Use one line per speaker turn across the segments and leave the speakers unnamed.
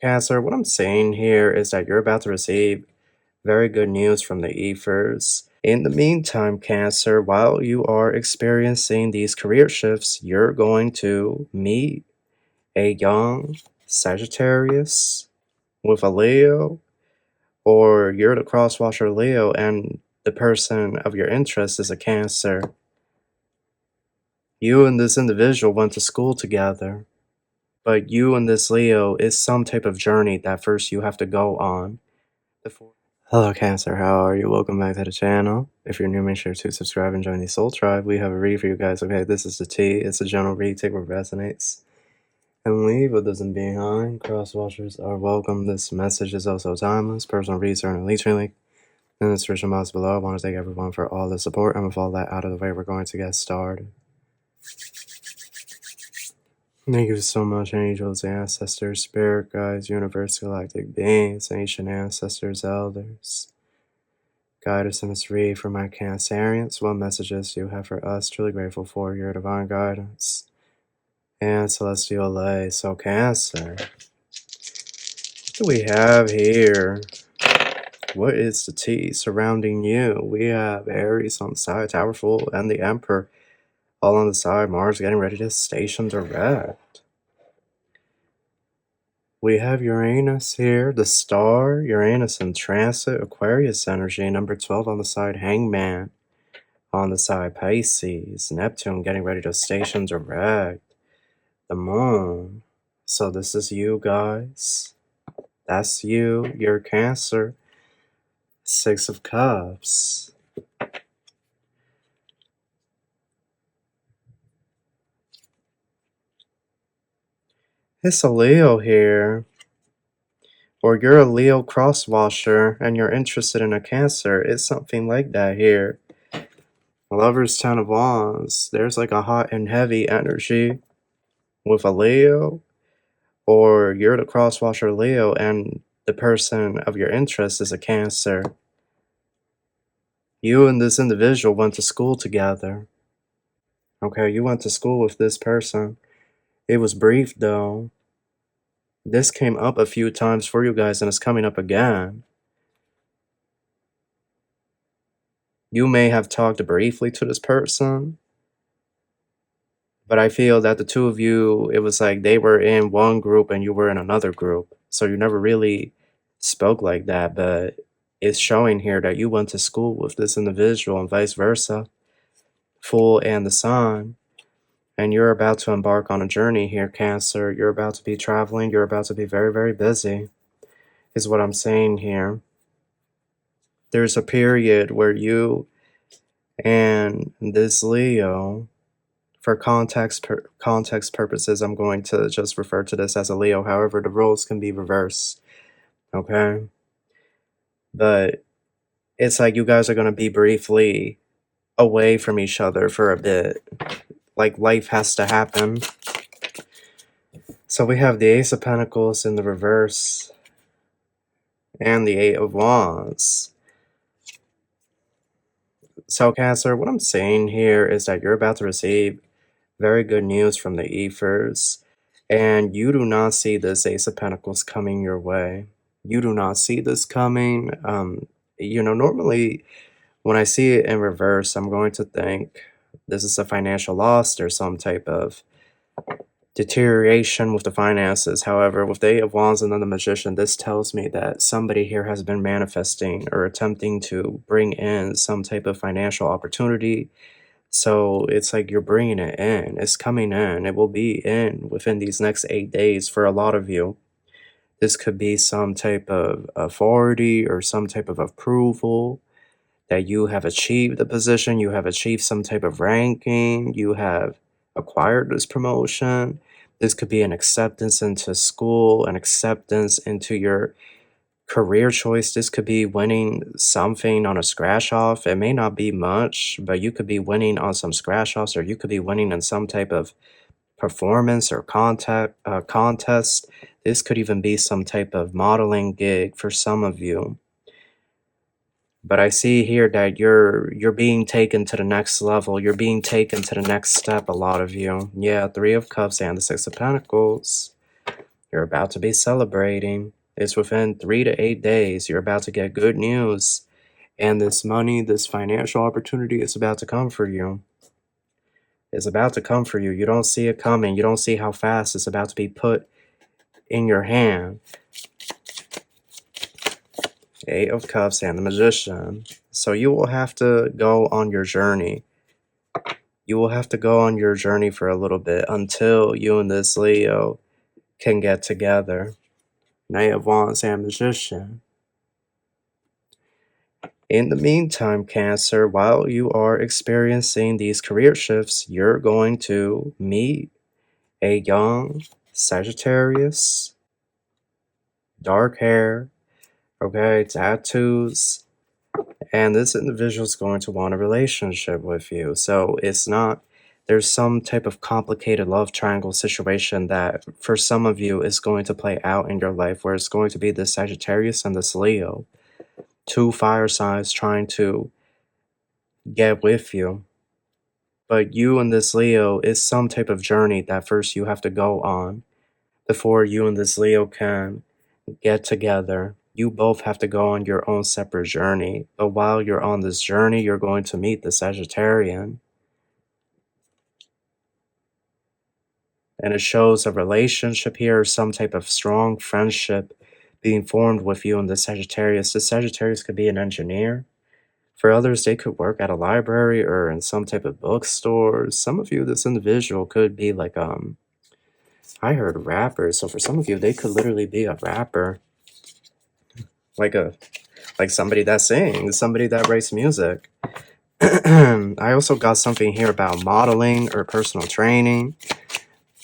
Cancer, what I'm saying here is that you're about to receive very good news from the ethers. In the meantime, Cancer, while you are experiencing these career shifts, you're going to meet a young Sagittarius with a Leo, or you're the crosswasher Leo and the person of your interest is a Cancer. You and this individual went to school together, but you and this Leo is some type of journey that first you have to go on. Hello Cancer, how are you? Welcome back to the channel. If you're new, make sure to subscribe and join the Soul Tribe. We have a read for you guys. Okay, this is the T. It's a general read. Take what resonates and leave what doesn't behind. Crosswatchers are welcome. This message is also timeless. Personal reads are in the LINKTREE link in the description box below. I want to thank everyone for all the support, and with all that out of the way, we're going to get started. Thank you so much, angels, ancestors, spirit guides, universe, galactic beings, ancient ancestors, elders. Guide us in this read for my Cancerians. What messages do you have for us? Truly grateful for your divine guidance and celestial lay. So Cancer, what do we have here? What is the tea surrounding you? We have Aries on the side, Towerful, and the Emperor all on the side. Mars getting ready to station direct. We have Uranus here, the star, Uranus in transit, Aquarius energy, number 12 on the side, Hangman on the side, Pisces, Neptune getting ready to station direct, the moon. So this is you guys. That's you, you're Cancer. Six of Cups. It's a Leo here. Or you're a Leo crosswasher and you're interested in a Cancer. It's something like that here. Lover's 10 of Wands. There's like a hot and heavy energy with a Leo. Or you're the crosswasher Leo and the person of your interest is a Cancer. You and this individual went to school together. Okay, you went to school with this person. It was brief though. This came up a few times for you guys and it's coming up again. You may have talked briefly to this person, but I feel that the two of you, it was like they were in one group and you were in another group. So you never really spoke like that, but it's showing here that you went to school with this individual and vice versa. Fool and the Sun. And you're about to embark on a journey here, Cancer. You're about to be traveling. You're about to be very, very busy, is what I'm saying here. There's a period where you and this Leo, for context purposes, I'm going to just refer to this as a Leo. However, the roles can be reversed, okay? But it's like you guys are going to be briefly away from each other for a bit. Like life has to happen. So we have the Ace of Pentacles in the reverse and the Eight of Wands. So Cancer, what I'm saying here is that you're about to receive very good news from the ethers, and you do not see this Ace of Pentacles coming your way. You do not see this coming. You know, normally when I see it in reverse, I'm going to think this is a financial loss. There's some type of deterioration with the finances. However, with the Eight of Wands and then the Magician, this tells me that somebody here has been manifesting or attempting to bring in some type of financial opportunity. So it's like you're bringing it in. It's coming in. It will be in within these next 8 days for a lot of you. This could be some type of authority or some type of approval that you have achieved the position. You have achieved some type of ranking. You have acquired this promotion. This could be an acceptance into school, an acceptance into your career choice. This could be winning something on a scratch off. It may not be much, but you could be winning on some scratch offs, or you could be winning in some type of performance or contest. This could even be some type of modeling gig for some of you. But I see here that you're being taken to the next level. You're being taken to the next step, a lot of you. Yeah, Three of Cups and the Six of Pentacles. You're about to be celebrating. It's within 3 to 8 days. You're about to get good news. And this money, this financial opportunity is about to come for you. It's about to come for you. You don't see it coming. You don't see how fast it's about to be put in your hand. 8 of Cups and the Magician. So you will have to go on your journey. You will have to go on your journey for a little bit until you and this Leo can get together. Knight of Wands and Magician. In the meantime, Cancer, while you are experiencing these career shifts, you're going to meet a young Sagittarius, dark hair, okay, tattoos, and this individual is going to want a relationship with you. So it's not, there's some type of complicated love triangle situation that for some of you is going to play out in your life, where it's going to be this Sagittarius and this Leo, 2 fire signs trying to get with you. But you and this Leo is some type of journey that first you have to go on before you and this Leo can get together. You both have to go on your own separate journey. But while you're on this journey, you're going to meet the Sagittarian. And it shows a relationship here, some type of strong friendship being formed with you and the Sagittarius. The Sagittarius could be an engineer. For others, they could work at a library or in some type of bookstore. Some of you, this individual could be like, I heard rapper. So for some of you, they could literally be a rapper. Like somebody that sings, somebody that writes music. I also got something here about modeling or personal training.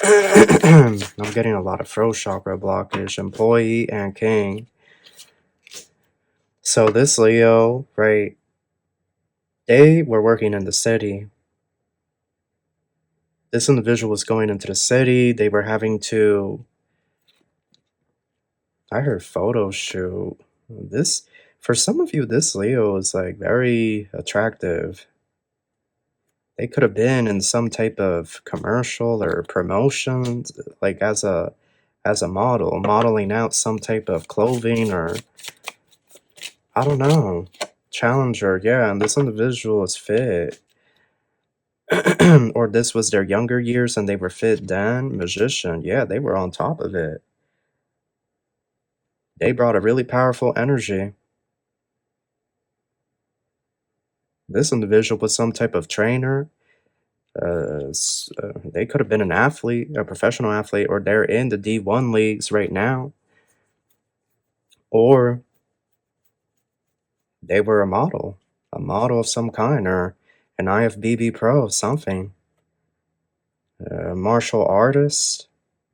I'm getting a lot of throat chakra blockage, employee and king. So this Leo, right, they were working in the city. This individual was going into the city. They were having to, I heard photo shoot. This, for some of you, this Leo is like very attractive. They could have been in some type of commercial or promotions, like as a model, modeling out some type of clothing or, I don't know, challenger. Yeah, and this individual is fit. Or this was their younger years and they were fit then. Magician, yeah, they were on top of it. They brought a really powerful energy. This individual was some type of trainer. They could have been an athlete, a professional athlete, or they're in the D1 leagues right now. Or they were a model of some kind, or an IFBB pro, something. A martial artist.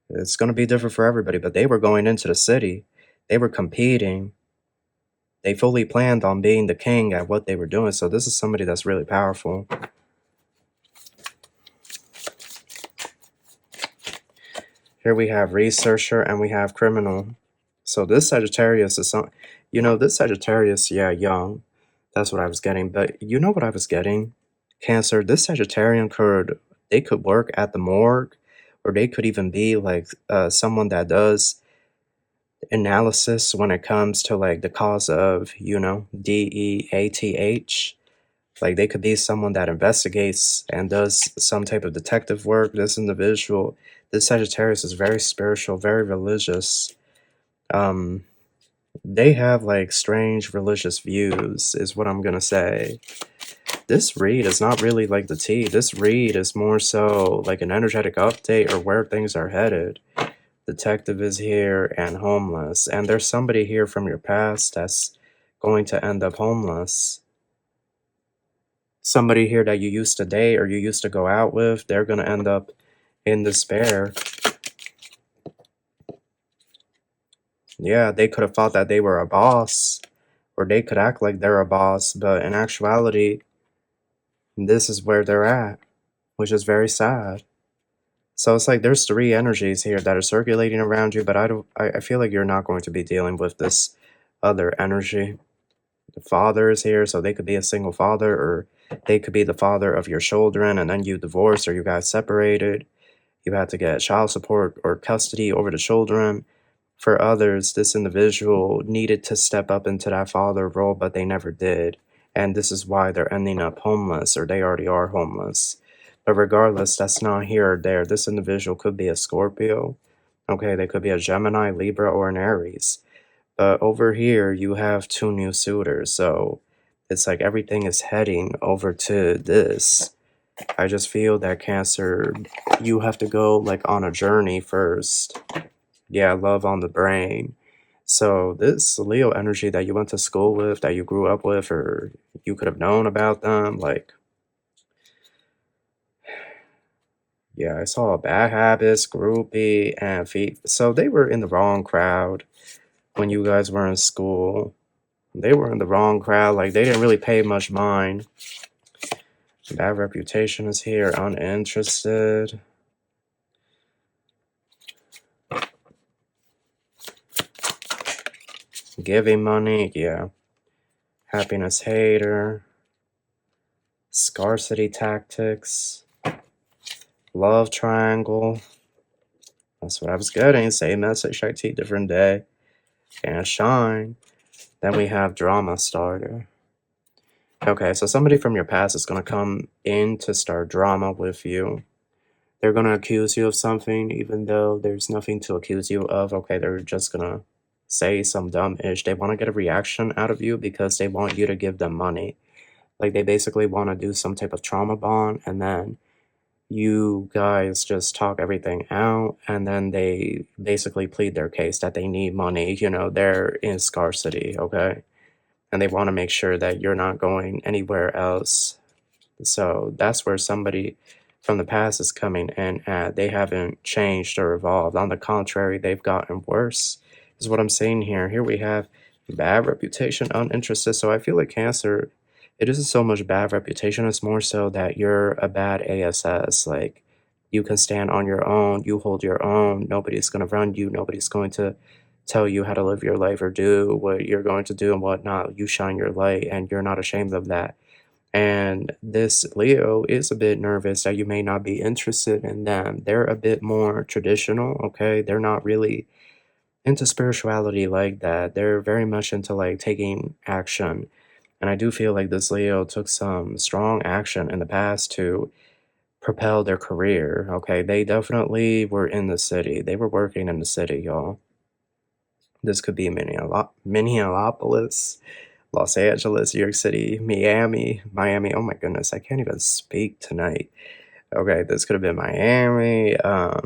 It's going to be different for everybody, but they were going into the city. They were competing. They fully planned on being the king at what they were doing. So this is somebody that's really powerful. Here we have researcher and we have criminal. So this Sagittarius is some, this Sagittarius, yeah, young. That's what I was getting. But you know what I was getting? Cancer, this Sagittarian they could work at the morgue, or they could even be like someone that does analysis when it comes to like the cause of, DEATH. Like they could be someone that investigates and does some type of detective work. This individual, this Sagittarius is very spiritual, very religious. They have like strange religious views is what I'm gonna say. This read is not really like the tea. This read is more so like an energetic update or where things are headed. Detective is here and homeless. And there's somebody here from your past that's going to end up homeless. Somebody here that you used to date or you used to go out with, they're going to end up in despair. Yeah, they could have thought that they were a boss, or they could act like they're a boss, but in actuality, this is where they're at, which is very sad. So it's like there's 3 energies here that are circulating around you, but I feel like you're not going to be dealing with this other energy. The father is here, so they could be a single father, or they could be the father of your children, and then you divorced or you guys separated. You had to get child support or custody over the children. For others, this individual needed to step up into that father role, but they never did. And this is why they're ending up homeless, or they already are homeless. But regardless, that's not here or there. This individual could be a Scorpio. Okay, they could be a Gemini, Libra, or an Aries. But over here, you have 2 new suitors. So it's like everything is heading over to this. I just feel that Cancer, you have to go like on a journey first. Yeah, love on the brain. So this Leo energy that you went to school with, that you grew up with, or you could have known about them, like, yeah, I saw bad habits, groupie, and feet. So they were in the wrong crowd when you guys were in school. They were in the wrong crowd. Like, they didn't really pay much mind. Bad reputation is here. Uninterested. Giving money. Yeah. Happiness hater. Scarcity tactics. Love triangle. That's what I was getting. Same message, IT, different day. Can't shine. Then we have drama starter. Okay, so somebody from your past is going to come in to start drama with you. They're going to accuse you of something, even though there's nothing to accuse you of. Okay, they're just going to say some dumb-ish. They want to get a reaction out of you because they want you to give them money. Like, they basically want to do some type of trauma bond, and then you guys just talk everything out, and then they basically plead their case that they need money. You know, they're in scarcity, okay? And they want to make sure that you're not going anywhere else. So that's where somebody from the past is coming in at. They haven't changed or evolved. On the contrary, they've gotten worse, is what I'm saying here. Here we have bad reputation, uninterested. So I feel like Cancer, it isn't so much bad reputation, it's more so that you're a bad ASS. Like, you can stand on your own, you hold your own, nobody's going to run you, nobody's going to tell you how to live your life or do what you're going to do and whatnot. You shine your light, and you're not ashamed of that. And this Leo is a bit nervous that you may not be interested in them. They're a bit more traditional, okay? They're not really into spirituality like that. They're very much into like taking action. And I do feel like this Leo took some strong action in the past to propel their career, okay? They definitely were in the city. They were working in the city, y'all. This could be Minneapolis, Los Angeles, New York City, Miami. Oh my goodness, I can't even speak tonight. Okay, this could have been Miami. I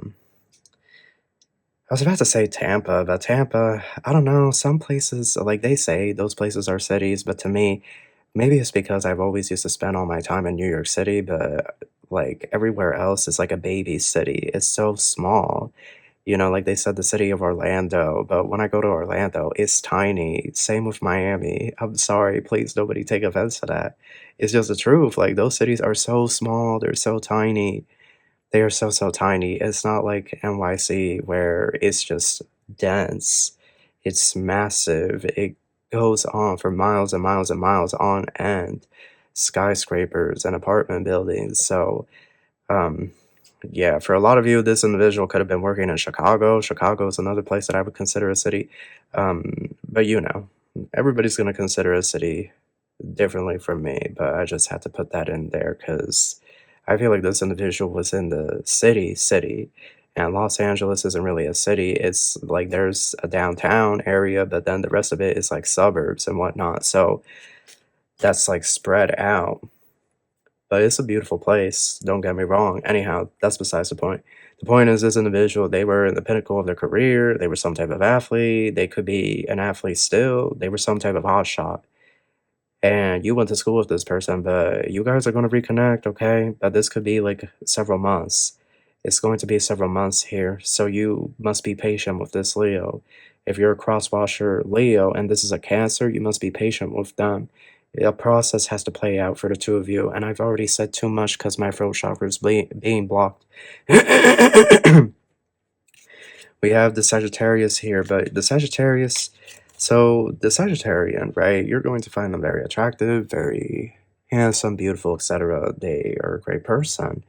was about to say Tampa, but Tampa, I don't know. Some places, like they say, those places are cities, but to me, maybe it's because I've always used to spend all my time in New York City, but like everywhere else is like a baby city. It's so small. You know, like they said, the city of Orlando, but when I go to Orlando, it's tiny. Same with Miami. I'm sorry, please, nobody take offense to that. It's just the truth. Like, those cities are so small, they're so tiny. They are so, so tiny. It's not like NYC where it's just dense. It's massive. It goes on for miles and miles and miles on end. Skyscrapers and apartment buildings. So, yeah, for a lot of you, this individual could have been working in Chicago. Chicago is another place that I would consider a city. But you know, everybody's going to consider a city differently from me. But I just had to put that in there because I feel like this individual was in the city. And Los Angeles isn't really a city. It's like there's a downtown area, but then the rest of it is like suburbs and whatnot. So that's like spread out. But it's a beautiful place, don't get me wrong. Anyhow, that's besides the point. The point is, this individual, they were in the pinnacle of their career. They were some type of athlete. They could be an athlete still. They were some type of hotshot. And you went to school with this person, but you guys are going to reconnect, okay? But this could be like several months. It's going to be several months here. So you must be patient with this Leo. If you're a crosswasher Leo and this is a Cancer, you must be patient with them. A process has to play out for the two of you. And I've already said too much because my throat chakra is being blocked. We have the Sagittarius here, but the Sagittarius, so the Sagittarian, right, you're going to find them very attractive, very handsome, beautiful, etc. They are a great person.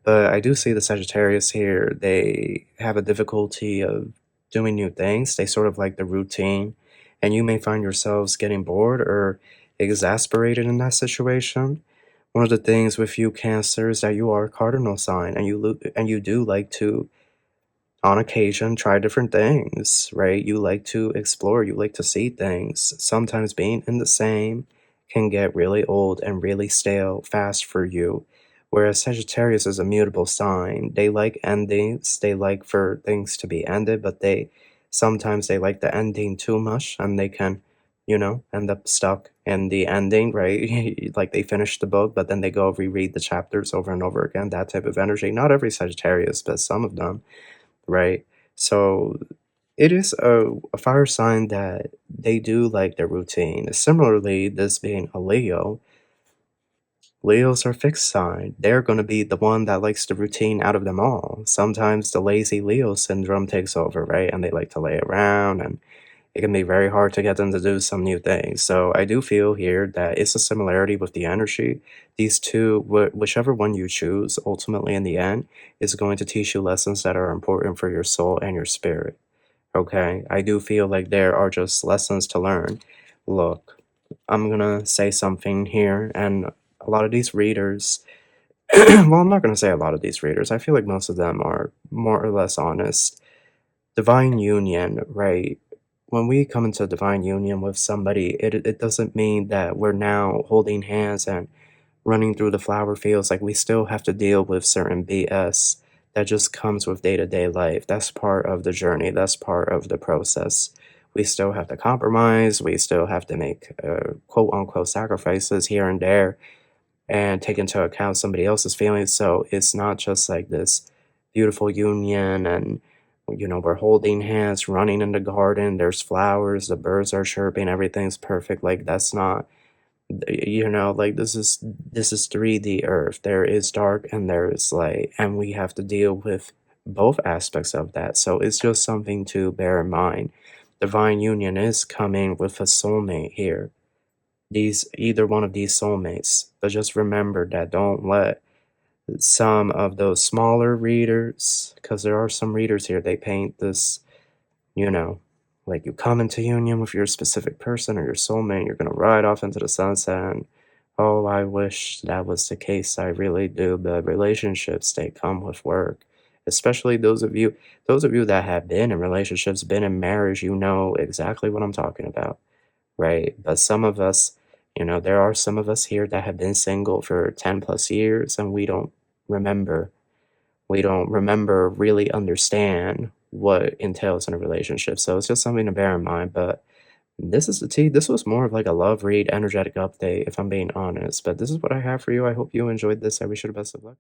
But I do see the Sagittarius here, they have a difficulty of doing new things. They sort of like the routine, and you may find yourselves getting bored or exasperated in that situation. One of the things with you, Cancer, is that you are a cardinal sign, and you do like to, on occasion, try different things, right? You like to explore, you like to see things. Sometimes being in the same can get really old and really stale fast for you. Whereas Sagittarius is a mutable sign. They like endings, they like for things to be ended, but sometimes they like the ending too much and they can, end up stuck in the ending, right? Like they finish the book, but then they go reread the chapters over and over again, that type of energy. Not every Sagittarius, but some of them, right? So it is a fire sign that they do like their routine. Similarly, this being a Leo, Leos are fixed sign. They're going to be the one that likes the routine out of them all. Sometimes the lazy Leo syndrome takes over, right? And they like to lay around, and it can be very hard to get them to do some new things. So I do feel here that it's a similarity with the energy. These two, whichever one you choose, ultimately in the end, is going to teach you lessons that are important for your soul and your spirit. Okay? I do feel like there are just lessons to learn. Look, I'm gonna say something here, and a lot of these readers, well, I'm not gonna say a lot of these readers, I feel like most of them are more or less honest. Divine union, right? When we come into divine union with somebody, it doesn't mean that we're now holding hands and running through the flower fields. Like, we still have to deal with certain BS that just comes with day-to-day life. That's part of the journey. That's part of the process. We still have to compromise. We still have to make quote-unquote sacrifices here and there and take into account somebody else's feelings. So it's not just like this beautiful union and, we're holding hands, running in the garden, there's flowers, the birds are chirping, everything's perfect. Like, that's not, like, this is 3D Earth. There is dark and there is light, and we have to deal with both aspects of that. So it's just something to bear in mind. Divine union is coming with a soulmate here. Either one of these soulmates. But just remember that don't let some of those smaller readers, because there are some readers here, they paint this, like you come into union with your specific person or your soulmate, you're going to ride off into the sunset, and oh, I wish that was the case, I really do. But relationships, they come with work. Especially those of you that have been in relationships, been in marriage, you know exactly what I'm talking about, right? But some of us, there are some of us here that have been single for 10 plus years, and we don't remember. We don't remember, really understand what entails in a relationship. So it's just something to bear in mind. But this is the tea. This was more of like a love read, energetic update, if I'm being honest. But this is what I have for you. I hope you enjoyed this. I wish you the best of luck.